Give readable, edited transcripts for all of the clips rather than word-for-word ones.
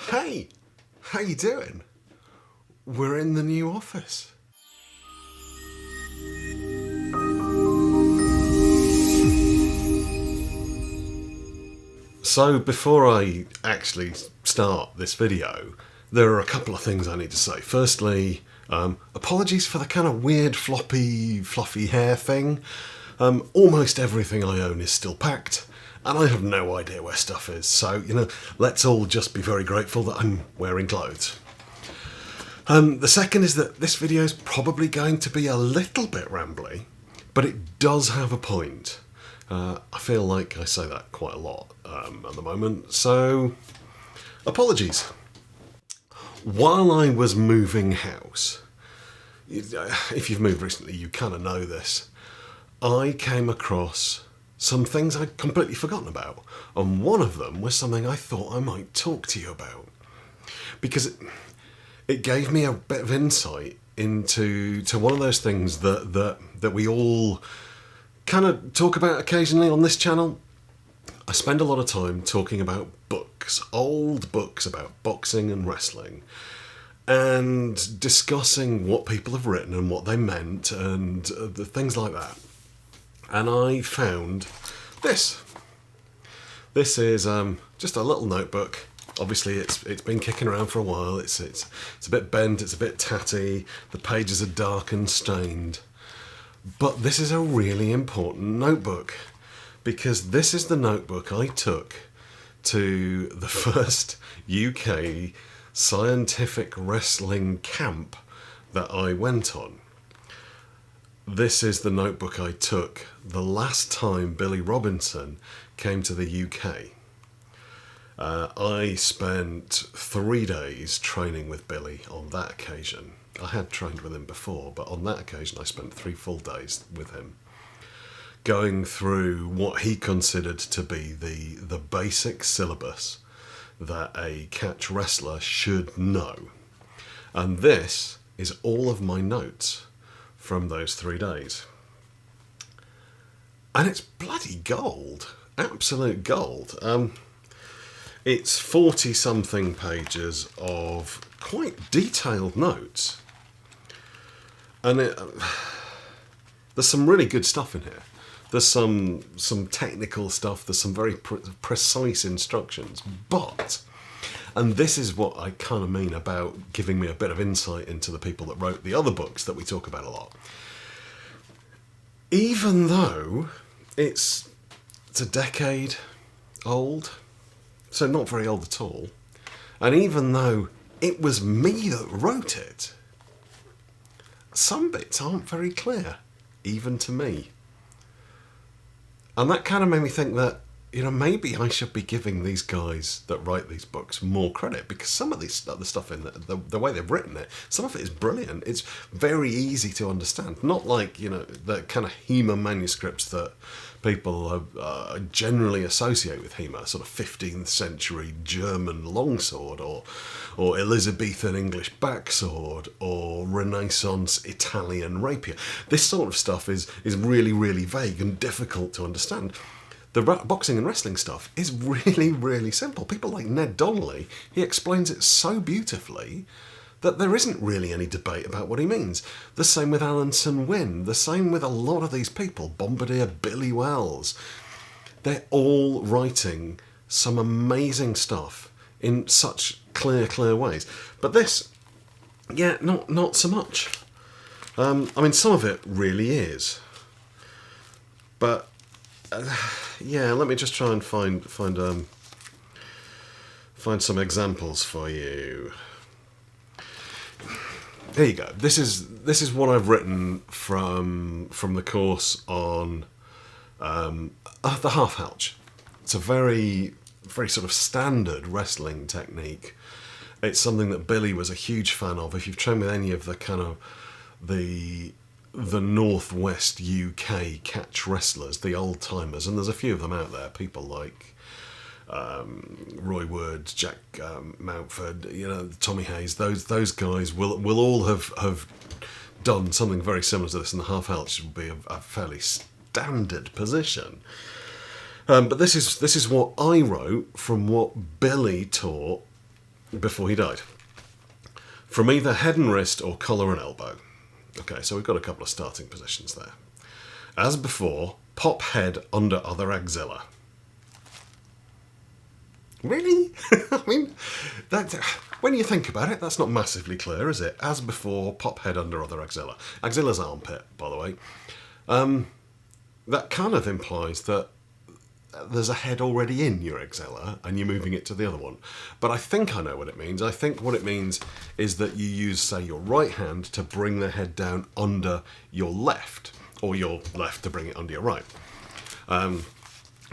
Hey, how you doing? We're in the new office. So before I actually start this video, there are a couple of things I need to say. Firstly, apologies for the kind of weird fluffy hair thing. Almost everything I own is still packed, and I have no idea where stuff is. So, let's all just be very grateful that I'm wearing clothes. The second is that this video is probably going to be a little bit rambly, but it does have a point. I feel like I say that quite a lot at the moment, so apologies. While I was moving house, if you've moved recently, you kind of know this, I came across some things I'd completely forgotten about, and one of them was something I thought I might talk to you about, because it gave me a bit of insight into one of those things that we all kind of talk about occasionally on this channel. I spend a lot of time talking about books, old books about boxing and wrestling, and discussing what people have written and what they meant and the things like that. And I found this. This is just a little notebook. Obviously, it's been kicking around for a while. It's a bit bent. It's a bit tatty. The pages are dark and stained. But this is a really important notebook, because this is the notebook I took to the first UK scientific wrestling camp that I went on. This is the notebook I took the last time Billy Robinson came to the UK. I spent 3 days training with Billy on that occasion. I had trained with him before, but on that occasion I spent 3 full days with him, going through what he considered to be the basic syllabus that a catch wrestler should know. And this is all of my notes from those 3 days. And it's bloody gold. Absolute gold. It's 40-something pages of quite detailed notes. And there's some really good stuff in here. There's some technical stuff, there's some very precise instructions, but, and this is what I kind of mean about giving me a bit of insight into the people that wrote the other books that we talk about a lot. Even though it's a decade old, so not very old at all, and even though it was me that wrote it, some bits aren't very clear, even to me. And that kind of made me think that, maybe I should be giving these guys that write these books more credit, because some of this other stuff in the way they've written it, some of it is brilliant. It's very easy to understand. Not like, the kind of HEMA manuscripts that people generally associate with HEMA, sort of 15th century German longsword, or Elizabethan English backsword, or Renaissance Italian rapier. This sort of stuff is really, really vague and difficult to understand. The boxing and wrestling stuff is really, really simple. People like Ned Donnelly, he explains it so beautifully that there isn't really any debate about what he means. The same with Alanson Wynne, the same with a lot of these people, Bombardier, Billy Wells. They're all writing some amazing stuff in such clear ways. But this, not so much. Some of it really is. But let me just try and find some examples for you. Here you go. This is what I've written from the course on the half halch. It's a very, very sort of standard wrestling technique. It's something that Billy was a huge fan of. If you've trained with any of the kind of the Northwest UK catch wrestlers, the old timers, and there's a few of them out there, people like Roy Wood, Jack Mountford, Tommy Hayes, those guys will all have done something very similar to this, and the half halch will be a fairly standard position. But this is what I wrote from what Billy taught before he died. From either head and wrist or collar and elbow. Okay, so we've got a couple of starting positions there. As before, pop head under other axilla. Really? I mean, that, when you think about it, that's not massively clear, is it? As before, pop head under other axilla. Axilla's armpit, by the way. That kind of implies that there's a head already in your axilla and you're moving it to the other one. But I think I know what it means. I think what it means is that you use, say, your right hand to bring the head down under your left, or your left to bring it under your right.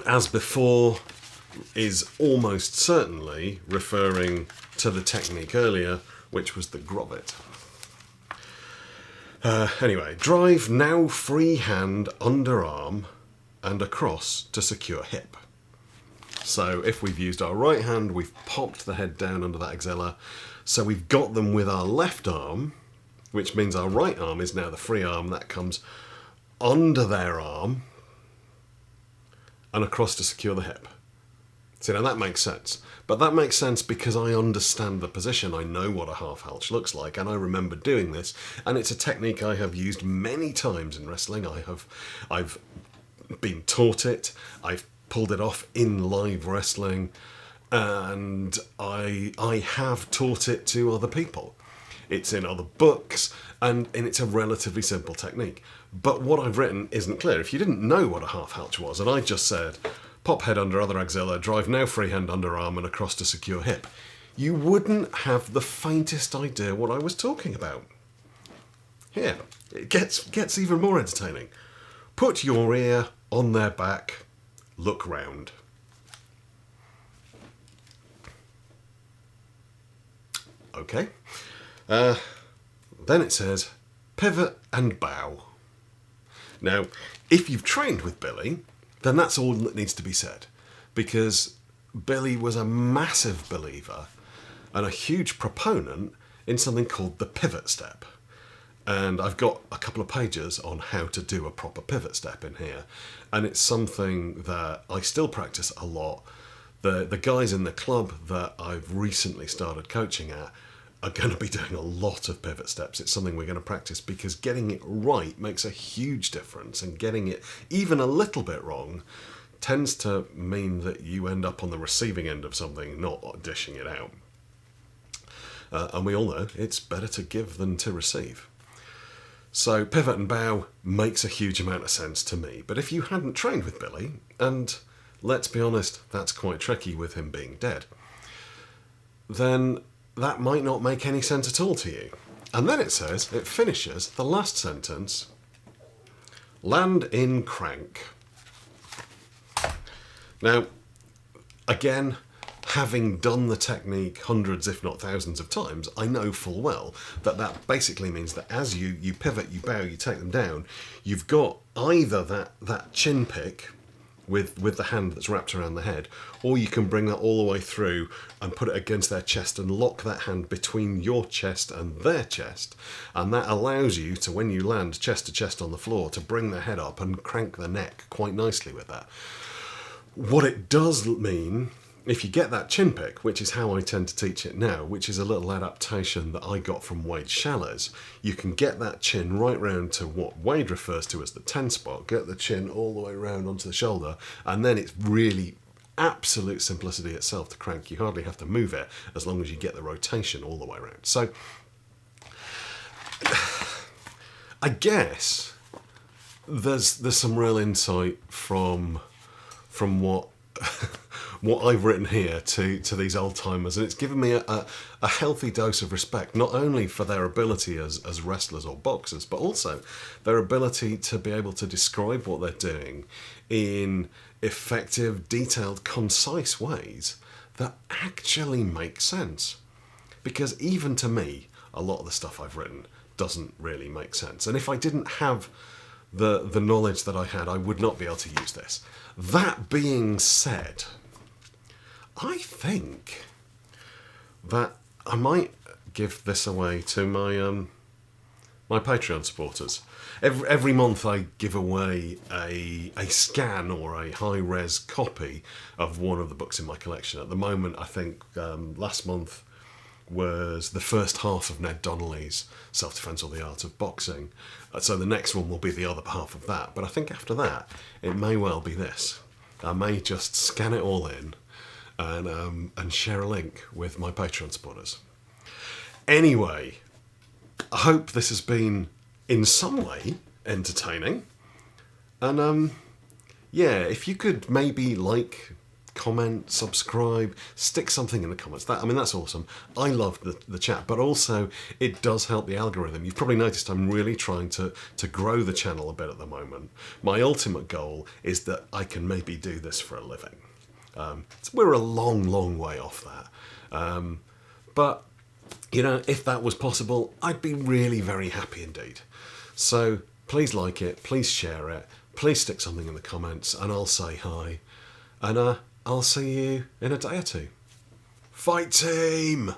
As before is almost certainly referring to the technique earlier, which was the grovet. Anyway, drive now free hand underarm and across to secure hip. So if we've used our right hand, we've popped the head down under that axilla. So we've got them with our left arm, which means our right arm is now the free arm that comes under their arm and across to secure the hip. See, now that makes sense. But that makes sense because I understand the position. I know what a half halch looks like, and I remember doing this. And it's a technique I have used many times in wrestling. I've been taught it. I've pulled it off in live wrestling, and I have taught it to other people. It's in other books, and it's a relatively simple technique. But what I've written isn't clear. If you didn't know what a half halch was, and I just said, pop head under other axilla, drive now free hand underarm and across to secure hip, you wouldn't have the faintest idea what I was talking about. Here, it gets even more entertaining. Put your ear on their back, look round. Okay. Then it says, pivot and bow. Now, if you've trained with Billy, then that's all that needs to be said, because Billy was a massive believer and a huge proponent in something called the pivot step. And I've got a couple of pages on how to do a proper pivot step in here. And it's something that I still practice a lot. The guys in the club that I've recently started coaching at are going to be doing a lot of pivot steps. It's something we're going to practice because getting it right makes a huge difference, and getting it even a little bit wrong tends to mean that you end up on the receiving end of something, not dishing it out. And we all know it's better to give than to receive. So pivot and bow makes a huge amount of sense to me. But if you hadn't trained with Billy, and let's be honest, that's quite tricky with him being dead, then that might not make any sense at all to you. And then it says, it finishes the last sentence, land in crank. Now, again, having done the technique hundreds, if not thousands of times, I know full well that that basically means that as you pivot, you bow, you take them down, you've got either that chin pick with the hand that's wrapped around the head, or you can bring that all the way through and put it against their chest and lock that hand between your chest and their chest. And that allows you to, when you land chest to chest on the floor, to bring the head up and crank the neck quite nicely with that. What it does mean, if you get that chin pick, which is how I tend to teach it now, which is a little adaptation that I got from Wade Shallers, you can get that chin right round to what Wade refers to as the 10 spot, get the chin all the way round onto the shoulder, and then it's really absolute simplicity itself to crank. You hardly have to move it as long as you get the rotation all the way around. So I guess there's some real insight from what what I've written here to these old timers, and it's given me a healthy dose of respect, not only for their ability as wrestlers or boxers, but also their ability to be able to describe what they're doing in effective, detailed, concise ways that actually make sense. Because even to me, a lot of the stuff I've written doesn't really make sense. And if I didn't have the knowledge that I had, I would not be able to use this. That being said, I think that I might give this away to my my Patreon supporters. Every month I give away a scan or a high-res copy of one of the books in my collection. At the moment, I think last month was the first half of Ned Donnelly's Self-Defense or the Art of Boxing. So the next one will be the other half of that. But I think after that, it may well be this. I may just scan it all in and share a link with my Patreon supporters. Anyway, I hope this has been in some way entertaining. And yeah, if you could maybe like, comment, subscribe, stick something in the comments. That's awesome. I love the chat, but also it does help the algorithm. You've probably noticed I'm really trying to grow the channel a bit at the moment. My ultimate goal is that I can maybe do this for a living. So we're a long way off that. But, you know, if that was possible, I'd be really very happy indeed. So please like it, please share it, please stick something in the comments, and I'll say hi. And I'll see you in a day or two. Fight team!